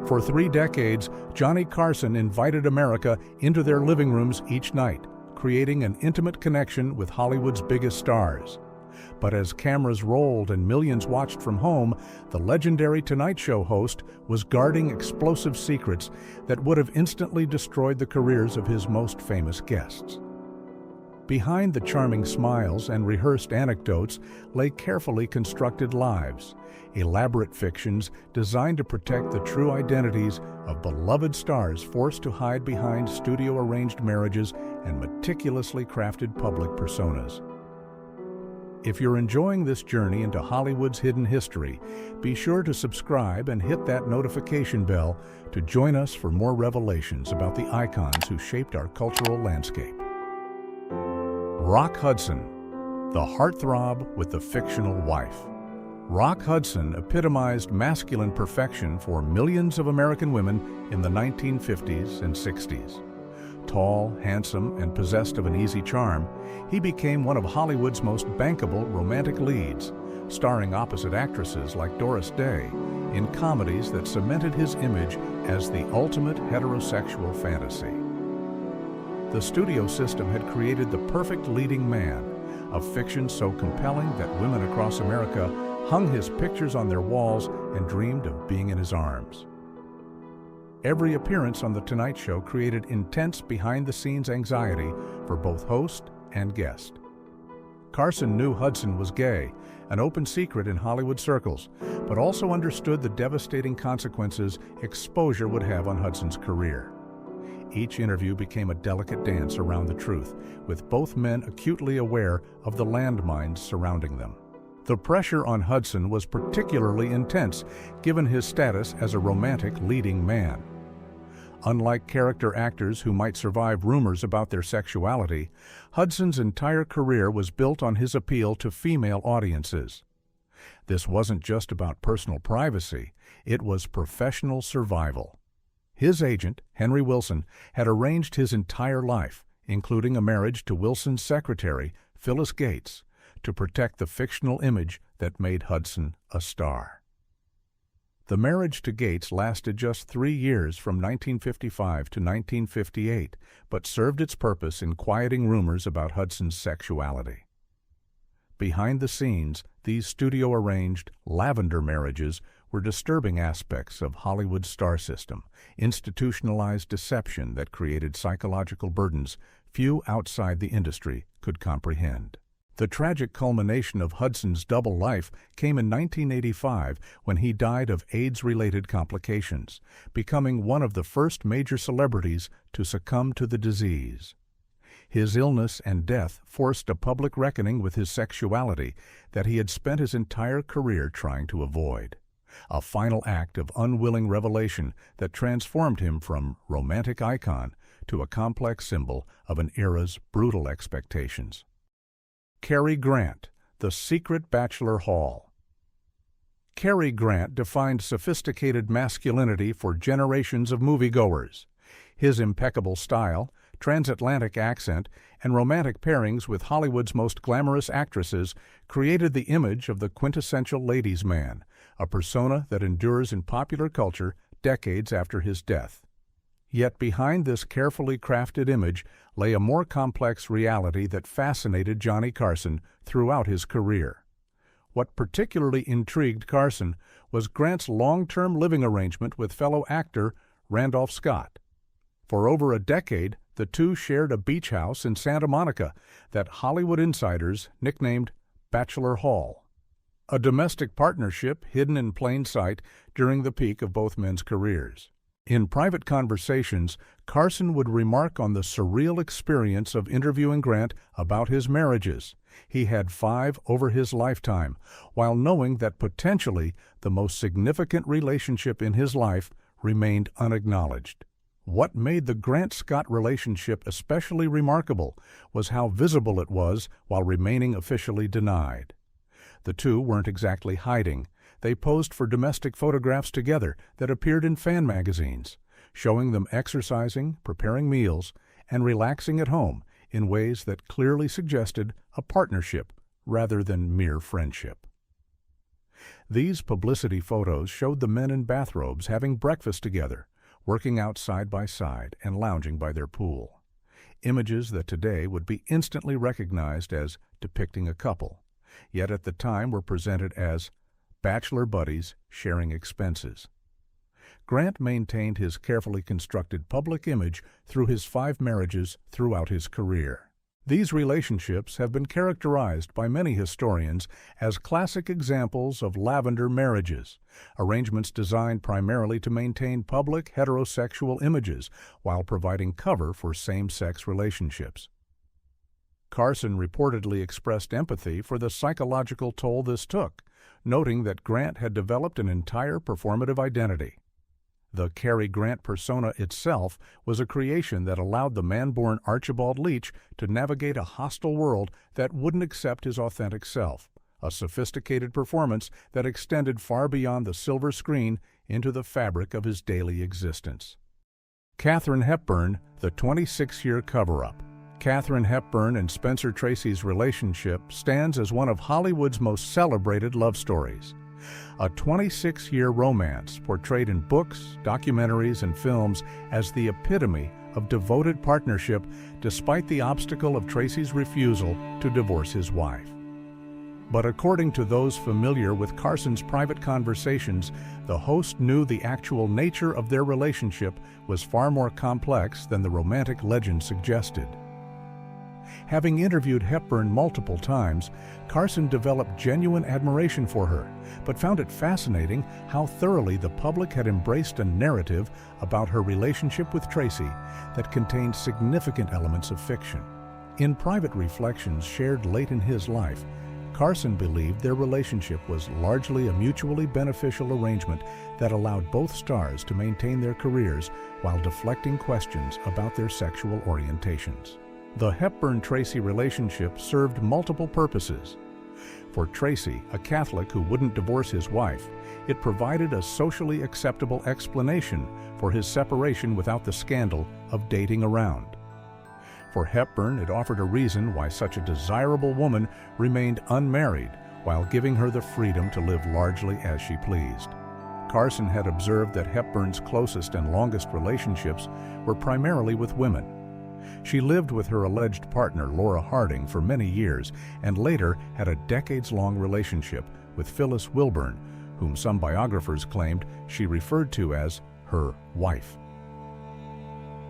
For 3 decades, Johnny Carson invited America into their living rooms each night, creating an intimate connection with Hollywood's biggest stars. But as cameras rolled and millions watched from home, the legendary Tonight Show host was guarding explosive secrets that would have instantly destroyed the careers of his most famous guests. Behind the charming smiles and rehearsed anecdotes lay carefully constructed lives, elaborate fictions designed to protect the true identities of beloved stars forced to hide behind studio-arranged marriages and meticulously crafted public personas. If you're enjoying this journey into Hollywood's hidden history, be sure to subscribe and hit that notification bell to join us for more revelations about the icons who shaped our cultural landscape. Rock Hudson, the heartthrob with the fictional wife. Rock Hudson epitomized masculine perfection for millions of American women in the 1950s and 60s. Tall, handsome, and possessed of an easy charm, he became one of Hollywood's most bankable romantic leads, starring opposite actresses like Doris Day in comedies that cemented his image as the ultimate heterosexual fantasy. The studio system had created the perfect leading man, a fiction so compelling that women across America hung his pictures on their walls and dreamed of being in his arms. Every appearance on The Tonight Show created intense behind-the-scenes anxiety for both host and guest. Carson knew Hudson was gay, an open secret in Hollywood circles, but also understood the devastating consequences exposure would have on Hudson's career. Each interview became a delicate dance around the truth, with both men acutely aware of the landmines surrounding them. The pressure on Hudson was particularly intense, given his status as a romantic leading man. Unlike character actors who might survive rumors about their sexuality, Hudson's entire career was built on his appeal to female audiences. This wasn't just about personal privacy, it was professional survival. His agent, Henry Wilson, had arranged his entire life, including a marriage to Wilson's secretary, Phyllis Gates, to protect the fictional image that made Hudson a star. The marriage to Gates lasted just 3 years from 1955 to 1958, but served its purpose in quieting rumors about Hudson's sexuality. Behind the scenes, these studio-arranged lavender marriages were disturbing aspects of Hollywood's star system, institutionalized deception that created psychological burdens few outside the industry could comprehend. The tragic culmination of Hudson's double life came in 1985 when he died of AIDS-related complications, becoming one of the first major celebrities to succumb to the disease. His illness and death forced a public reckoning with his sexuality that he had spent his entire career trying to avoid. A final act of unwilling revelation that transformed him from romantic icon to a complex symbol of an era's brutal expectations. Cary Grant, The Secret Bachelor Hall. Cary Grant defined sophisticated masculinity for generations of moviegoers. His impeccable style, transatlantic accent, and romantic pairings with Hollywood's most glamorous actresses created the image of the quintessential ladies' man, a persona that endures in popular culture decades after his death. Yet behind this carefully crafted image lay a more complex reality that fascinated Johnny Carson throughout his career. What particularly intrigued Carson was Grant's long-term living arrangement with fellow actor Randolph Scott. For over a decade, the two shared a beach house in Santa Monica that Hollywood insiders nicknamed Bachelor Hall, a domestic partnership hidden in plain sight during the peak of both men's careers. In private conversations, Carson would remark on the surreal experience of interviewing Grant about his marriages. He had 5 over his lifetime, while knowing that potentially the most significant relationship in his life remained unacknowledged. What made the Grant-Scott relationship especially remarkable was how visible it was while remaining officially denied. The two weren't exactly hiding. They posed for domestic photographs together that appeared in fan magazines, showing them exercising, preparing meals, and relaxing at home in ways that clearly suggested a partnership rather than mere friendship. These publicity photos showed the men in bathrobes having breakfast together, working out side by side and lounging by their pool. Images that today would be instantly recognized as depicting a couple, yet at the time were presented as bachelor buddies sharing expenses. Grant maintained his carefully constructed public image through his 5 marriages throughout his career. These relationships have been characterized by many historians as classic examples of lavender marriages, arrangements designed primarily to maintain public heterosexual images while providing cover for same-sex relationships. Carson reportedly expressed empathy for the psychological toll this took, noting that Grant had developed an entire performative identity. The Cary Grant persona itself was a creation that allowed the man-born Archibald Leach to navigate a hostile world that wouldn't accept his authentic self, a sophisticated performance that extended far beyond the silver screen into the fabric of his daily existence. Katharine Hepburn, the 26-year cover-up. Katharine Hepburn and Spencer Tracy's relationship stands as one of Hollywood's most celebrated love stories. A 26-year romance portrayed in books, documentaries, and films as the epitome of devoted partnership despite the obstacle of Tracy's refusal to divorce his wife. But according to those familiar with Carson's private conversations, the host knew the actual nature of their relationship was far more complex than the romantic legend suggested. Having interviewed Hepburn multiple times, Carson developed genuine admiration for her, but found it fascinating how thoroughly the public had embraced a narrative about her relationship with Tracy that contained significant elements of fiction. In private reflections shared late in his life, Carson believed their relationship was largely a mutually beneficial arrangement that allowed both stars to maintain their careers while deflecting questions about their sexual orientations. The Hepburn-Tracy relationship served multiple purposes. For Tracy, a Catholic who wouldn't divorce his wife, it provided a socially acceptable explanation for his separation without the scandal of dating around. For Hepburn, it offered a reason why such a desirable woman remained unmarried while giving her the freedom to live largely as she pleased. Carson had observed that Hepburn's closest and longest relationships were primarily with women. She lived with her alleged partner, Laura Harding, for many years, and later had a decades-long relationship with Phyllis Wilburn, whom some biographers claimed she referred to as her wife.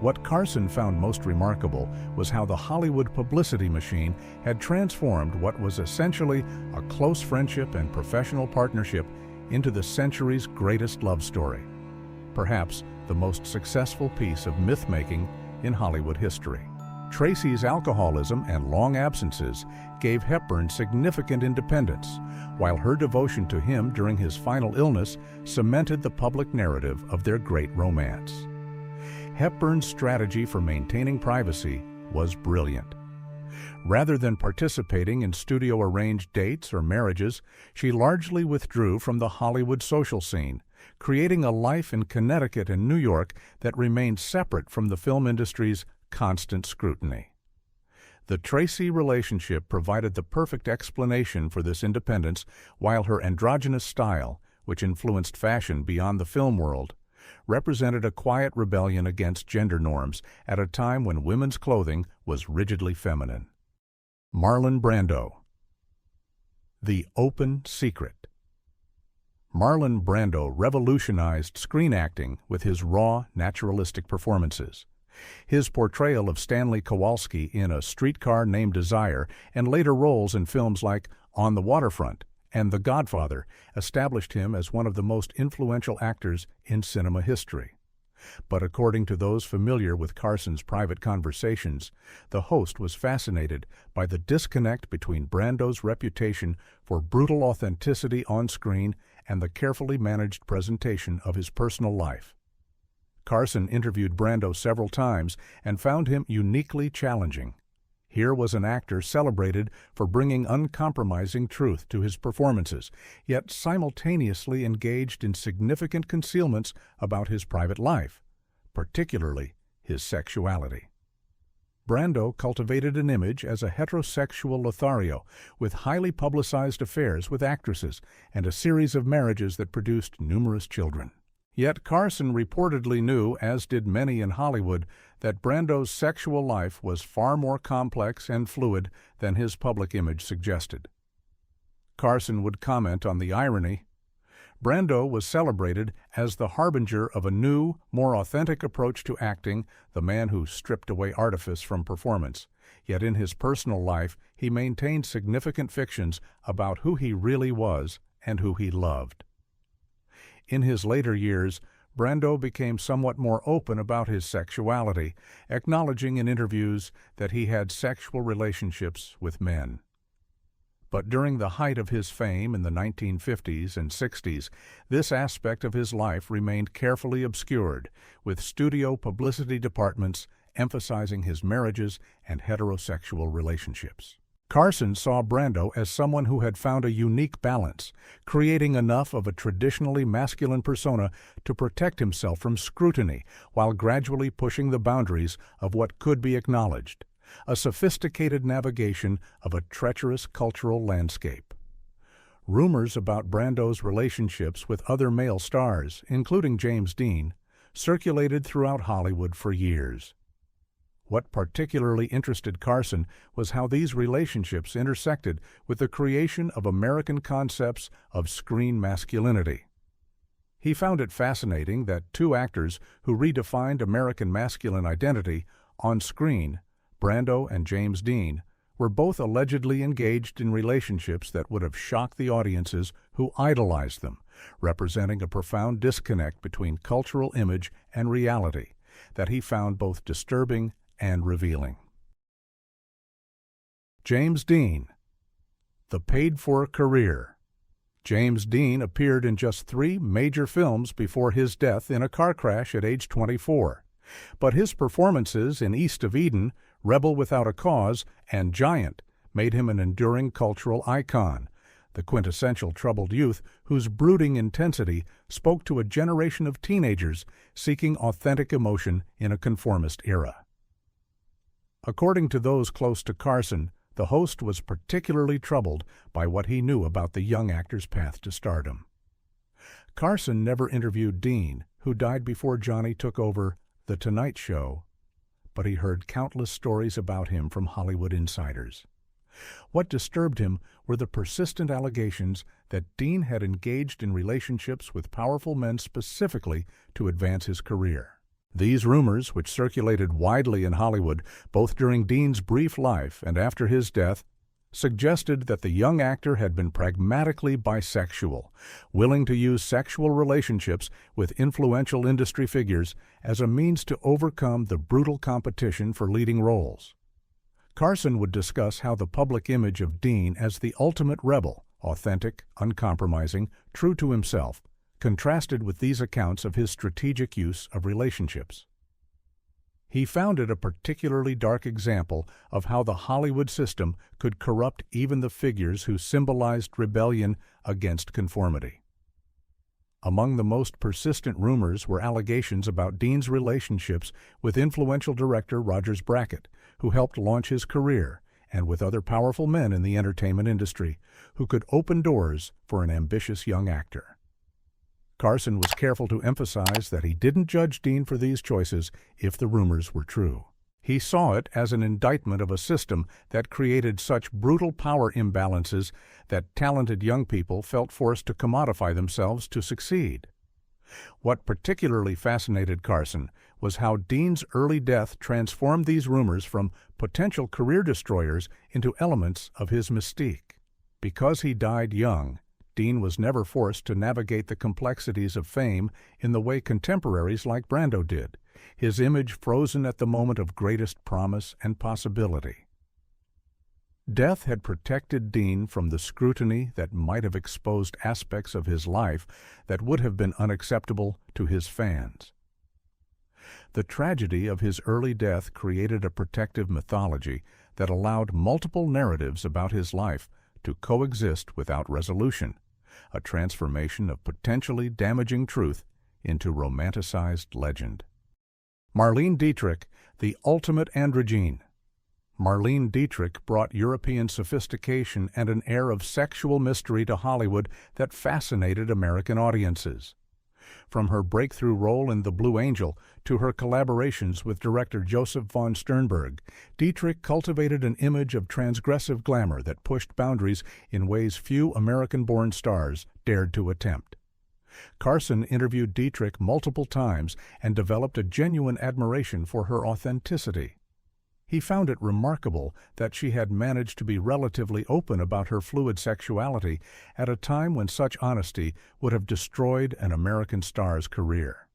What Carson found most remarkable was how the Hollywood publicity machine had transformed what was essentially a close friendship and professional partnership into the century's greatest love story, perhaps the most successful piece of myth-making in Hollywood history. Tracy's alcoholism and long absences gave Hepburn significant independence, while her devotion to him during his final illness cemented the public narrative of their great romance. Hepburn's strategy for maintaining privacy was brilliant. Rather than participating in studio-arranged dates or marriages, she largely withdrew from the Hollywood social scene, creating a life in Connecticut and New York that remained separate from the film industry's constant scrutiny. The Tracy relationship provided the perfect explanation for this independence, while her androgynous style, which influenced fashion beyond the film world, represented a quiet rebellion against gender norms at a time when women's clothing was rigidly feminine. Marlon Brando. The Open Secret. Marlon Brando revolutionized screen acting with his raw, naturalistic performances. His portrayal of Stanley Kowalski in A Streetcar Named Desire and later roles in films like On the Waterfront and The Godfather established him as one of the most influential actors in cinema history. But according to those familiar with Carson's private conversations, the host was fascinated by the disconnect between Brando's reputation for brutal authenticity on screen and the carefully managed presentation of his personal life. Carson interviewed Brando several times and found him uniquely challenging. Here was an actor celebrated for bringing uncompromising truth to his performances, yet simultaneously engaged in significant concealments about his private life, particularly his sexuality. Brando cultivated an image as a heterosexual Lothario with highly publicized affairs with actresses and a series of marriages that produced numerous children. Yet Carson reportedly knew, as did many in Hollywood, that Brando's sexual life was far more complex and fluid than his public image suggested. Carson would comment on the irony. Brando was celebrated as the harbinger of a new, more authentic approach to acting, the man who stripped away artifice from performance. Yet in his personal life, he maintained significant fictions about who he really was and who he loved. In his later years, Brando became somewhat more open about his sexuality, acknowledging in interviews that he had sexual relationships with men. But during the height of his fame in the 1950s and 60s, this aspect of his life remained carefully obscured, with studio publicity departments emphasizing his marriages and heterosexual relationships. Carson saw Brando as someone who had found a unique balance, creating enough of a traditionally masculine persona to protect himself from scrutiny while gradually pushing the boundaries of what could be acknowledged, a sophisticated navigation of a treacherous cultural landscape. Rumors about Brando's relationships with other male stars, including James Dean, circulated throughout Hollywood for years. What particularly interested Carson was how these relationships intersected with the creation of American concepts of screen masculinity. He found it fascinating that two actors who redefined American masculine identity on screen, Brando and James Dean, were both allegedly engaged in relationships that would have shocked the audiences who idolized them, representing a profound disconnect between cultural image and reality that he found both disturbing and revealing. James Dean, the paid-for career. James Dean appeared in just 3 major films before his death in a car crash at age 24. But his performances in East of Eden, Rebel Without a Cause, and Giant made him an enduring cultural icon, the quintessential troubled youth whose brooding intensity spoke to a generation of teenagers seeking authentic emotion in a conformist era. According to those close to Carson, the host was particularly troubled by what he knew about the young actor's path to stardom. Carson never interviewed Dean, who died before Johnny took over The Tonight Show, but he heard countless stories about him from Hollywood insiders. What disturbed him were the persistent allegations that Dean had engaged in relationships with powerful men specifically to advance his career. These rumors, which circulated widely in Hollywood both during Dean's brief life and after his death, suggested that the young actor had been pragmatically bisexual, willing to use sexual relationships with influential industry figures as a means to overcome the brutal competition for leading roles. Carson would discuss how the public image of Dean as the ultimate rebel, authentic, uncompromising, true to himself, contrasted with these accounts of his strategic use of relationships. He found it a particularly dark example of how the Hollywood system could corrupt even the figures who symbolized rebellion against conformity. Among the most persistent rumors were allegations about Dean's relationships with influential director Rogers Brackett, who helped launch his career, and with other powerful men in the entertainment industry, who could open doors for an ambitious young actor. Carson was careful to emphasize that he didn't judge Dean for these choices if the rumors were true. He saw it as an indictment of a system that created such brutal power imbalances that talented young people felt forced to commodify themselves to succeed. What particularly fascinated Carson was how Dean's early death transformed these rumors from potential career destroyers into elements of his mystique. Because he died young, Dean was never forced to navigate the complexities of fame in the way contemporaries like Brando did, his image frozen at the moment of greatest promise and possibility. Death had protected Dean from the scrutiny that might have exposed aspects of his life that would have been unacceptable to his fans. The tragedy of his early death created a protective mythology that allowed multiple narratives about his life to coexist without resolution, a transformation of potentially damaging truth into romanticized legend. Marlene Dietrich, the ultimate androgyne. Marlene Dietrich brought European sophistication and an air of sexual mystery to Hollywood that fascinated American audiences. From her breakthrough role in The Blue Angel to her collaborations with director Joseph von Sternberg, Dietrich cultivated an image of transgressive glamour that pushed boundaries in ways few American-born stars dared to attempt. Carson interviewed Dietrich multiple times and developed a genuine admiration for her authenticity. He found it remarkable that she had managed to be relatively open about her fluid sexuality at a time when such honesty would have destroyed an American star's career.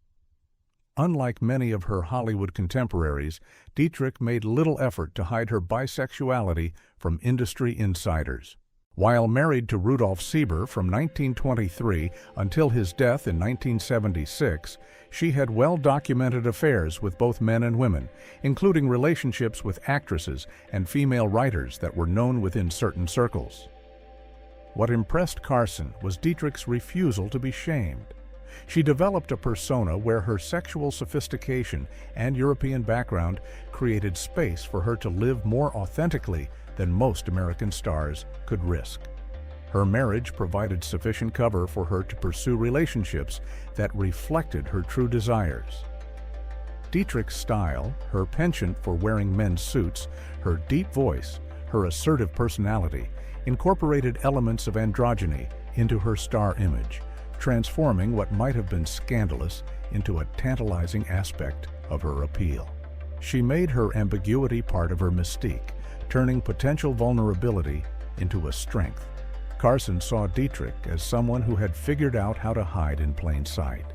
Unlike many of her Hollywood contemporaries, Dietrich made little effort to hide her bisexuality from industry insiders. While married to Rudolf Sieber from 1923 until his death in 1976, she had well-documented affairs with both men and women, including relationships with actresses and female writers that were known within certain circles. What impressed Carson was Dietrich's refusal to be shamed. She developed a persona where her sexual sophistication and European background created space for her to live more authentically than most American stars could risk. Her marriage provided sufficient cover for her to pursue relationships that reflected her true desires. Dietrich's style, her penchant for wearing men's suits, her deep voice, her assertive personality, incorporated elements of androgyny into her star image, transforming what might have been scandalous into a tantalizing aspect of her appeal. She made her ambiguity part of her mystique, turning potential vulnerability into a strength. Carson saw Dietrich as someone who had figured out how to hide in plain sight.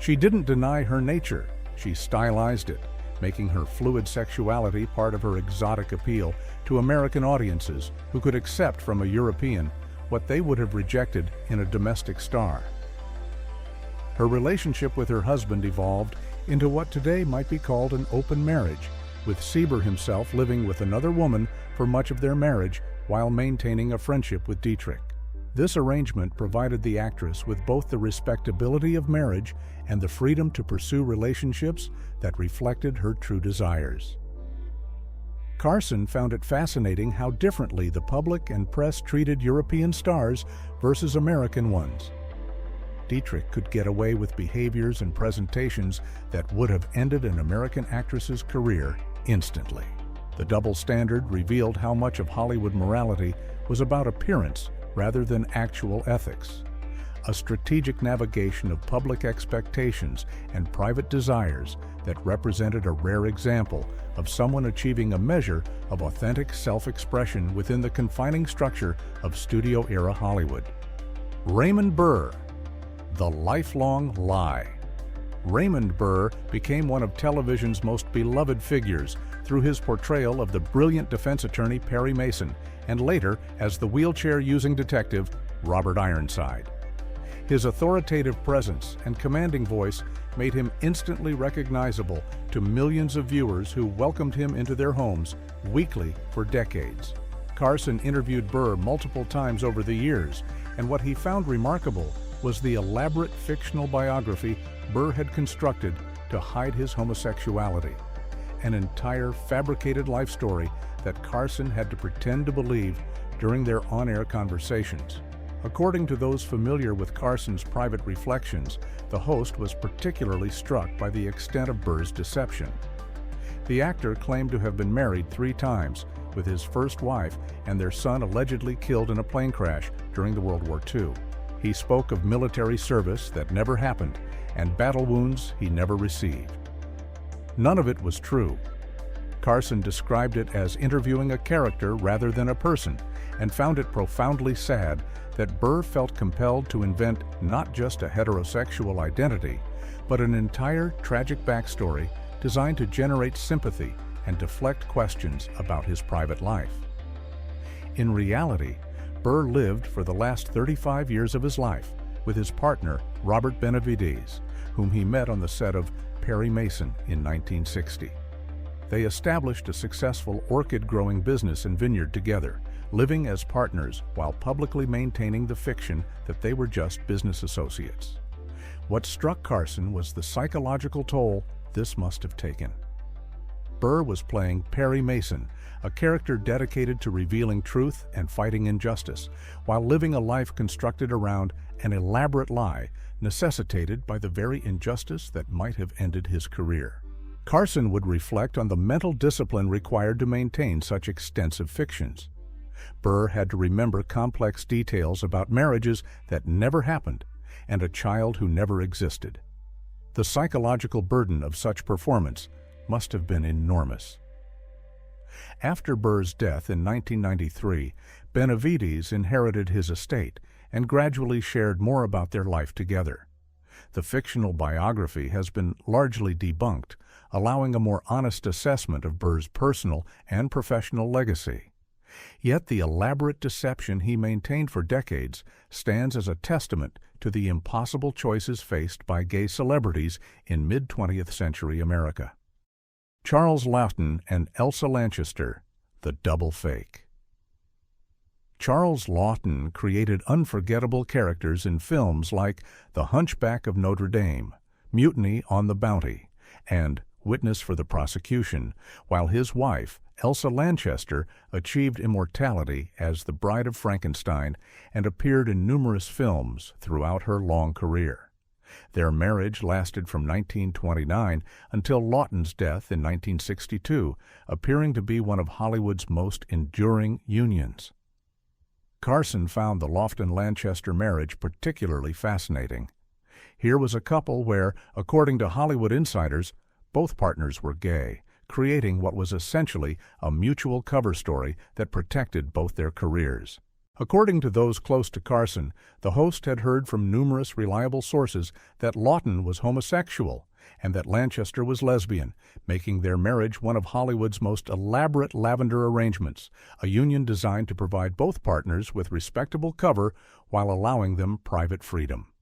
She didn't deny her nature, she stylized it, making her fluid sexuality part of her exotic appeal to American audiences who could accept from a European what they would have rejected in a domestic star. Her relationship with her husband evolved into what today might be called an open marriage, with Sieber himself living with another woman for much of their marriage while maintaining a friendship with Dietrich. This arrangement provided the actress with both the respectability of marriage and the freedom to pursue relationships that reflected her true desires. Carson found it fascinating how differently the public and press treated European stars versus American ones. Dietrich could get away with behaviors and presentations that would have ended an American actress's career instantly. The double standard revealed how much of Hollywood morality was about appearance rather than actual ethics. A strategic navigation of public expectations and private desires that represented a rare example of someone achieving a measure of authentic self-expression within the confining structure of studio-era Hollywood. Raymond Burr, the lifelong lie. Raymond Burr became one of television's most beloved figures through his portrayal of the brilliant defense attorney Perry Mason, and later as the wheelchair-using detective Robert Ironside. His authoritative presence and commanding voice made him instantly recognizable to millions of viewers who welcomed him into their homes weekly for decades. Carson interviewed Burr multiple times over the years, and what he found remarkable was the elaborate fictional biography Burr had constructed to hide his homosexuality, an entire fabricated life story that Carson had to pretend to believe during their on-air conversations. According to those familiar with Carson's private reflections, the host was particularly struck by the extent of Burr's deception. The actor claimed to have been married 3 times, with his first wife and their son allegedly killed in a plane crash during the World War II. He spoke of military service that never happened and battle wounds he never received. None of it was true. Carson described it as interviewing a character rather than a person, and found it profoundly sad that Burr felt compelled to invent not just a heterosexual identity, but an entire tragic backstory designed to generate sympathy and deflect questions about his private life. In reality, Burr lived for the last 35 years of his life with his partner, Robert Benavides, whom he met on the set of Perry Mason in 1960. They established a successful orchid-growing business and vineyard together, living as partners while publicly maintaining the fiction that they were just business associates. What struck Carson was the psychological toll this must have taken. Burr was playing Perry Mason, a character dedicated to revealing truth and fighting injustice, while living a life constructed around an elaborate lie necessitated by the very injustice that might have ended his career. Carson would reflect on the mental discipline required to maintain such extensive fictions. Burr had to remember complex details about marriages that never happened and a child who never existed. The psychological burden of such performance must have been enormous. After Burr's death in 1993, Benavides inherited his estate and gradually shared more about their life together. The fictional biography has been largely debunked, allowing a more honest assessment of Burr's personal and professional legacy. Yet the elaborate deception he maintained for decades stands as a testament to the impossible choices faced by gay celebrities in mid-20th century America. Charles Laughton and Elsa Lanchester, the double fake. Charles Laughton created unforgettable characters in films like The Hunchback of Notre Dame, Mutiny on the Bounty, and Witness for the Prosecution, while his wife, Elsa Lanchester, achieved immortality as the Bride of Frankenstein and appeared in numerous films throughout her long career. Their marriage lasted from 1929 until Laughton's death in 1962, appearing to be one of Hollywood's most enduring unions. Carson found the Laughton-Lanchester marriage particularly fascinating. Here was a couple where, according to Hollywood insiders, both partners were gay, creating what was essentially a mutual cover story that protected both their careers. According to those close to Carson, the host had heard from numerous reliable sources that Laughton was homosexual and that Lanchester was lesbian, making their marriage one of Hollywood's most elaborate lavender arrangements, a union designed to provide both partners with respectable cover while allowing them private freedom.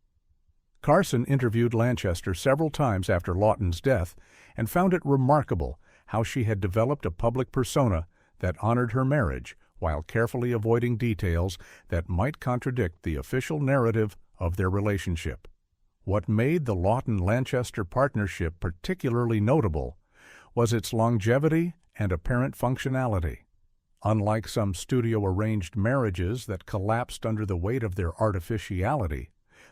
Carson interviewed Lanchester several times after Laughton's death and found it remarkable how she had developed a public persona that honored her marriage while carefully avoiding details that might contradict the official narrative of their relationship. What made the Laughton-Lanchester partnership particularly notable was its longevity and apparent functionality. Unlike some studio-arranged marriages that collapsed under the weight of their artificiality,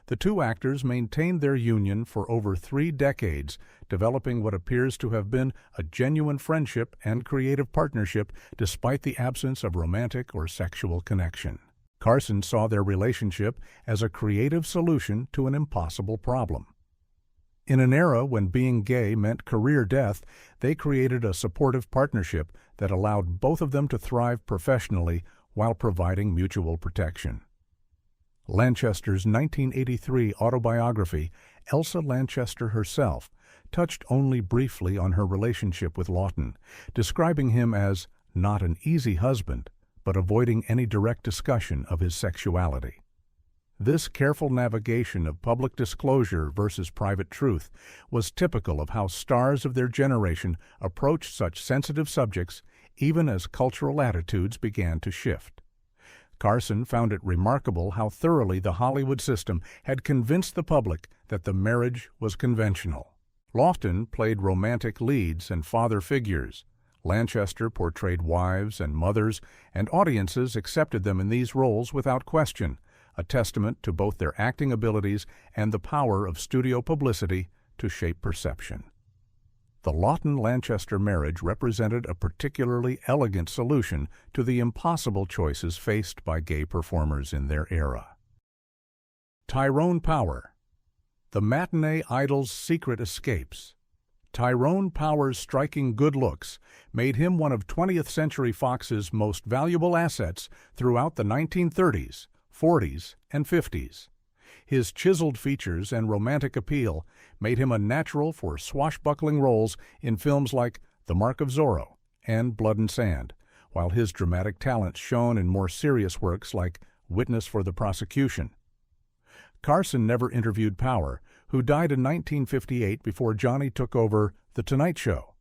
the two actors maintained their union for over 3 decades, developing what appears to have been a genuine friendship and creative partnership despite the absence of romantic or sexual connection. Carson saw their relationship as a creative solution to an impossible problem. In an era when being gay meant career death, they created a supportive partnership that allowed both of them to thrive professionally while providing mutual protection. Lanchester's 1983 autobiography, Elsa Lanchester herself, touched only briefly on her relationship with Laughton, describing him as not an easy husband, but avoiding any direct discussion of his sexuality. This careful navigation of public disclosure versus private truth was typical of how stars of their generation approached such sensitive subjects, even as cultural attitudes began to shift. Carson found it remarkable how thoroughly the Hollywood system had convinced the public that the marriage was conventional. Laughton played romantic leads and father figures. Lanchester portrayed wives and mothers, and audiences accepted them in these roles without question, a testament to both their acting abilities and the power of studio publicity to shape perception. The Laughton-Lanchester marriage represented a particularly elegant solution to the impossible choices faced by gay performers in their era. Tyrone Power. The matinee idol's secret escapes. Tyrone Power's striking good looks made him one of 20th Century Fox's most valuable assets throughout the 1930s, 40s, and 50s. His chiseled features and romantic appeal made him a natural for swashbuckling roles in films like The Mark of Zorro and Blood and Sand, while his dramatic talents shone in more serious works like Witness for the Prosecution. Carson never interviewed Power, who died in 1958 before Johnny took over The Tonight Show,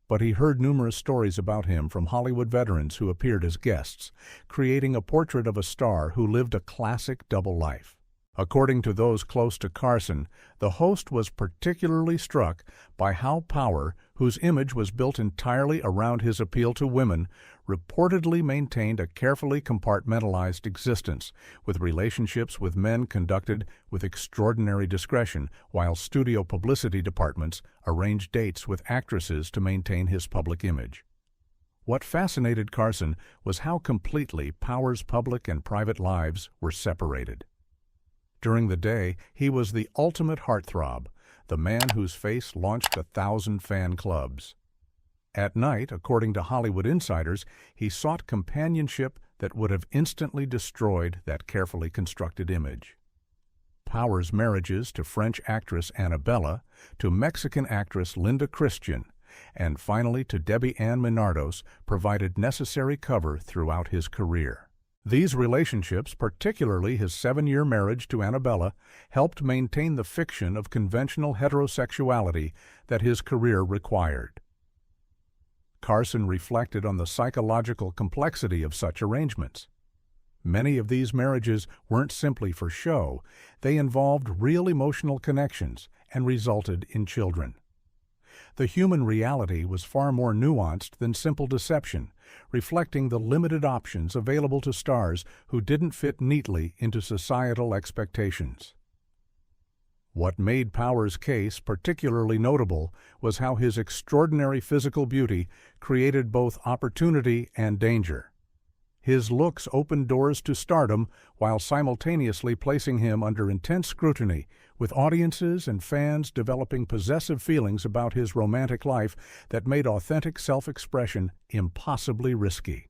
but he heard numerous stories about him from Hollywood veterans who appeared as guests, creating a portrait of a star who lived a classic double life. According to those close to Carson, the host was particularly struck by how Power, whose image was built entirely around his appeal to women, reportedly maintained a carefully compartmentalized existence, with relationships with men conducted with extraordinary discretion, while studio publicity departments arranged dates with actresses to maintain his public image. What fascinated Carson was how completely Power's public and private lives were separated. During the day, he was the ultimate heartthrob, the man whose face launched 1,000 fan clubs. At night, according to Hollywood insiders, he sought companionship that would have instantly destroyed that carefully constructed image. Power's marriages to French actress Annabella, to Mexican actress Linda Christian, and finally to Debbie Ann Minardos provided necessary cover throughout his career. These relationships, particularly his 7-year marriage to Annabella, helped maintain the fiction of conventional heterosexuality that his career required. Carson reflected on the psychological complexity of such arrangements. Many of these marriages weren't simply for show, they involved real emotional connections and resulted in children. The human reality was far more nuanced than simple deception, reflecting the limited options available to stars who didn't fit neatly into societal expectations. What made Power's case particularly notable was how his extraordinary physical beauty created both opportunity and danger. His looks opened doors to stardom while simultaneously placing him under intense scrutiny, with audiences and fans developing possessive feelings about his romantic life that made authentic self-expression impossibly risky.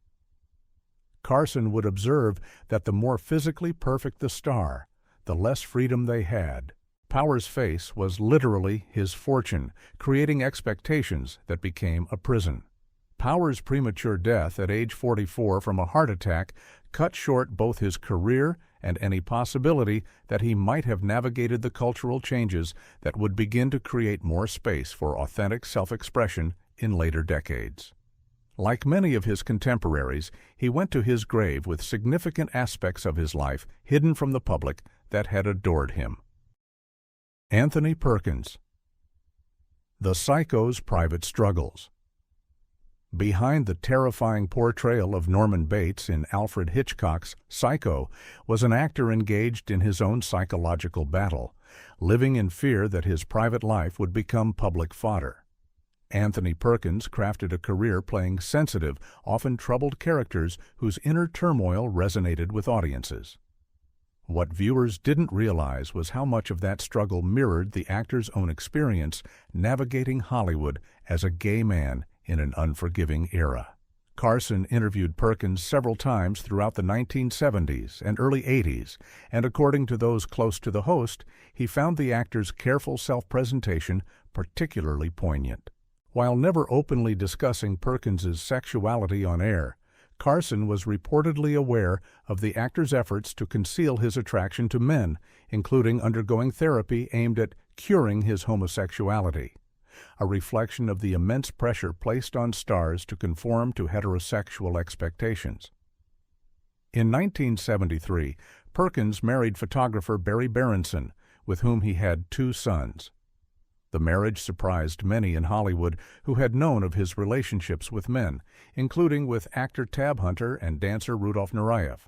Carson would observe that the more physically perfect the star, the less freedom they had. Power's face was literally his fortune, creating expectations that became a prison. Power's premature death at age 44 from a heart attack cut short both his career and any possibility that he might have navigated the cultural changes that would begin to create more space for authentic self-expression in later decades. Like many of his contemporaries, he went to his grave with significant aspects of his life hidden from the public that had adored him. Anthony Perkins. The Psycho's Private Struggles. Behind the terrifying portrayal of Norman Bates in Alfred Hitchcock's Psycho was an actor engaged in his own psychological battle, living in fear that his private life would become public fodder. Anthony Perkins crafted a career playing sensitive, often troubled characters whose inner turmoil resonated with audiences. What viewers didn't realize was how much of that struggle mirrored the actor's own experience navigating Hollywood as a gay man in an unforgiving era. Carson interviewed Perkins several times throughout the 1970s and early 80s, and according to those close to the host, he found the actor's careful self-presentation particularly poignant. While never openly discussing Perkins's sexuality on air, Carson was reportedly aware of the actor's efforts to conceal his attraction to men, including undergoing therapy aimed at curing his homosexuality, a reflection of the immense pressure placed on stars to conform to heterosexual expectations. In 1973, Perkins married photographer Barry Berenson, with whom he had 2 sons. The marriage surprised many in Hollywood who had known of his relationships with men, including with actor Tab Hunter and dancer Rudolf Nureyev.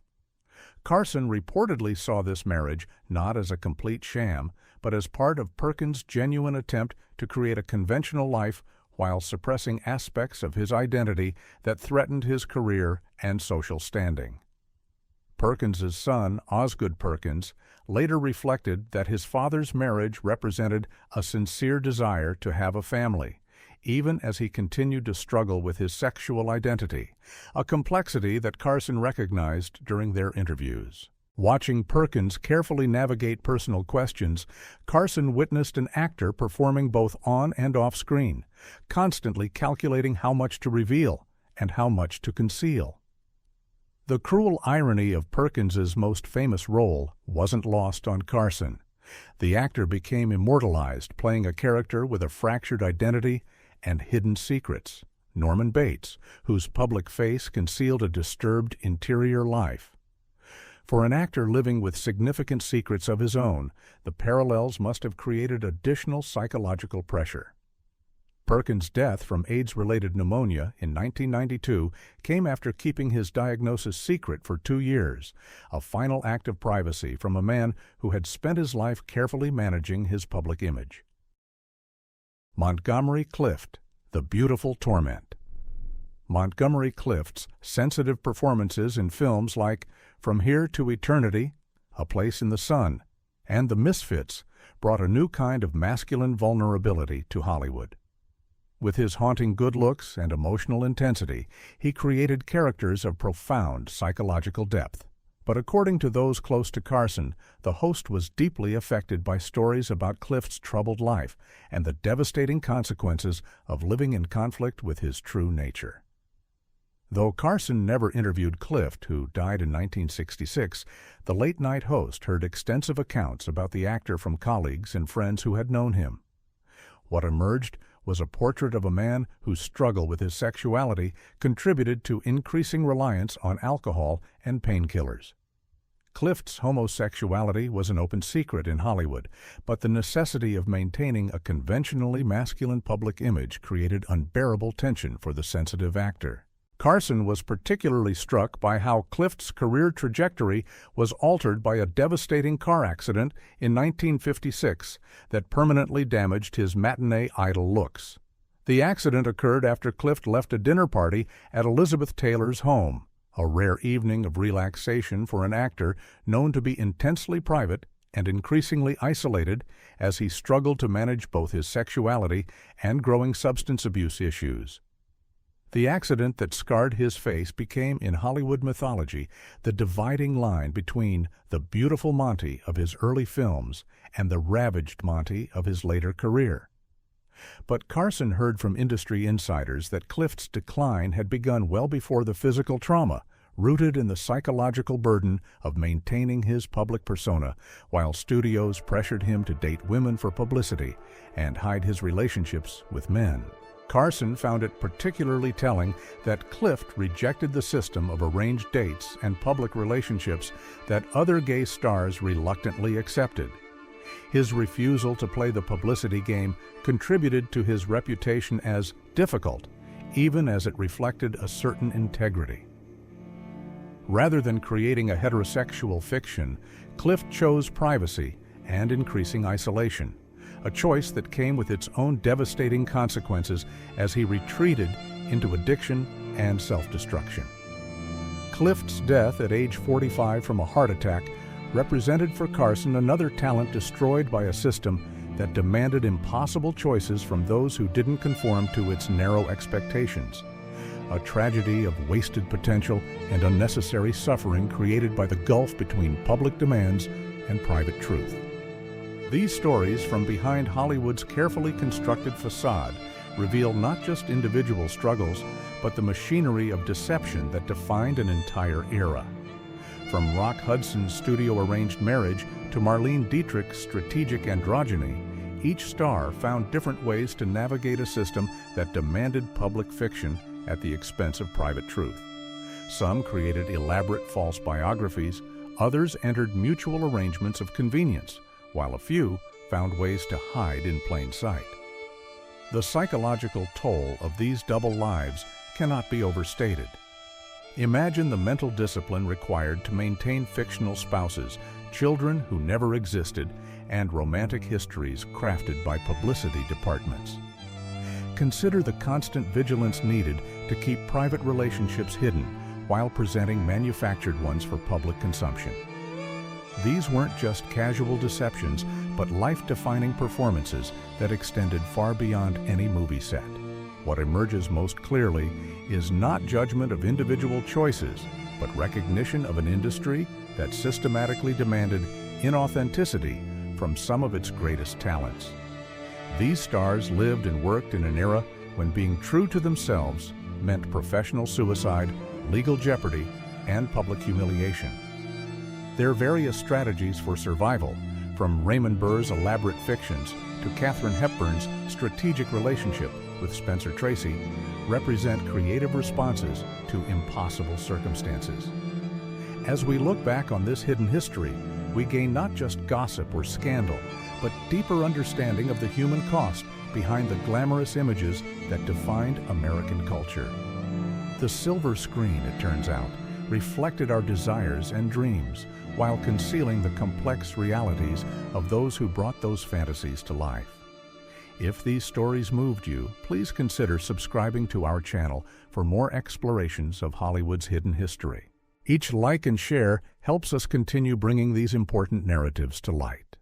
Carson reportedly saw this marriage not as a complete sham, but as part of Perkins' genuine attempt to create a conventional life while suppressing aspects of his identity that threatened his career and social standing. Perkins's son, Osgood Perkins, later reflected that his father's marriage represented a sincere desire to have a family, even as he continued to struggle with his sexual identity, a complexity that Carson recognized during their interviews. Watching Perkins carefully navigate personal questions, Carson witnessed an actor performing both on and off screen, constantly calculating how much to reveal and how much to conceal. The cruel irony of Perkins's most famous role wasn't lost on Carson. The actor became immortalized, playing a character with a fractured identity and hidden secrets, Norman Bates, whose public face concealed a disturbed interior life. For an actor living with significant secrets of his own, the parallels must have created additional psychological pressure. Perkins' death from AIDS-related pneumonia in 1992 came after keeping his diagnosis secret for 2 years, a final act of privacy from a man who had spent his life carefully managing his public image. Montgomery Clift, The Beautiful Torment. Montgomery Clift's sensitive performances in films like From Here to Eternity, A Place in the Sun, and The Misfits brought a new kind of masculine vulnerability to Hollywood. With his haunting good looks and emotional intensity, he created characters of profound psychological depth. But according to those close to Carson, the host was deeply affected by stories about Clift's troubled life and the devastating consequences of living in conflict with his true nature. Though Carson never interviewed Clift, who died in 1966, the late-night host heard extensive accounts about the actor from colleagues and friends who had known him. What emerged was a portrait of a man whose struggle with his sexuality contributed to increasing reliance on alcohol and painkillers. Clift's homosexuality was an open secret in Hollywood, but the necessity of maintaining a conventionally masculine public image created unbearable tension for the sensitive actor. Carson was particularly struck by how Clift's career trajectory was altered by a devastating car accident in 1956 that permanently damaged his matinee idol looks. The accident occurred after Clift left a dinner party at Elizabeth Taylor's home, a rare evening of relaxation for an actor known to be intensely private and increasingly isolated as he struggled to manage both his sexuality and growing substance abuse issues. The accident that scarred his face became, in Hollywood mythology, the dividing line between the beautiful Monty of his early films and the ravaged Monty of his later career. But Carson heard from industry insiders that Clift's decline had begun well before the physical trauma, rooted in the psychological burden of maintaining his public persona, while studios pressured him to date women for publicity and hide his relationships with men. Carson found it particularly telling that Clift rejected the system of arranged dates and public relationships that other gay stars reluctantly accepted. His refusal to play the publicity game contributed to his reputation as difficult, even as it reflected a certain integrity. Rather than creating a heterosexual fiction, Clift chose privacy and increasing isolation, a choice that came with its own devastating consequences as he retreated into addiction and self-destruction. Clift's death at age 45 from a heart attack represented for Carson another talent destroyed by a system that demanded impossible choices from those who didn't conform to its narrow expectations, a tragedy of wasted potential and unnecessary suffering created by the gulf between public demands and private truth. These stories from behind Hollywood's carefully constructed facade reveal not just individual struggles, but the machinery of deception that defined an entire era. From Rock Hudson's studio-arranged marriage to Marlene Dietrich's strategic androgyny, each star found different ways to navigate a system that demanded public fiction at the expense of private truth. Some created elaborate false biographies, others entered mutual arrangements of convenience, while a few found ways to hide in plain sight. The psychological toll of these double lives cannot be overstated. Imagine the mental discipline required to maintain fictional spouses, children who never existed, and romantic histories crafted by publicity departments. Consider the constant vigilance needed to keep private relationships hidden while presenting manufactured ones for public consumption. These weren't just casual deceptions, but life-defining performances that extended far beyond any movie set. What emerges most clearly is not judgment of individual choices, but recognition of an industry that systematically demanded inauthenticity from some of its greatest talents. These stars lived and worked in an era when being true to themselves meant professional suicide, legal jeopardy, and public humiliation. Their various strategies for survival, from Raymond Burr's elaborate fictions to Katharine Hepburn's strategic relationship with Spencer Tracy, represent creative responses to impossible circumstances. As we look back on this hidden history, we gain not just gossip or scandal, but deeper understanding of the human cost behind the glamorous images that defined American culture. The silver screen, it turns out, reflected our desires and dreams while concealing the complex realities of those who brought those fantasies to life. If these stories moved you, please consider subscribing to our channel for more explorations of Hollywood's hidden history. Each like and share helps us continue bringing these important narratives to light.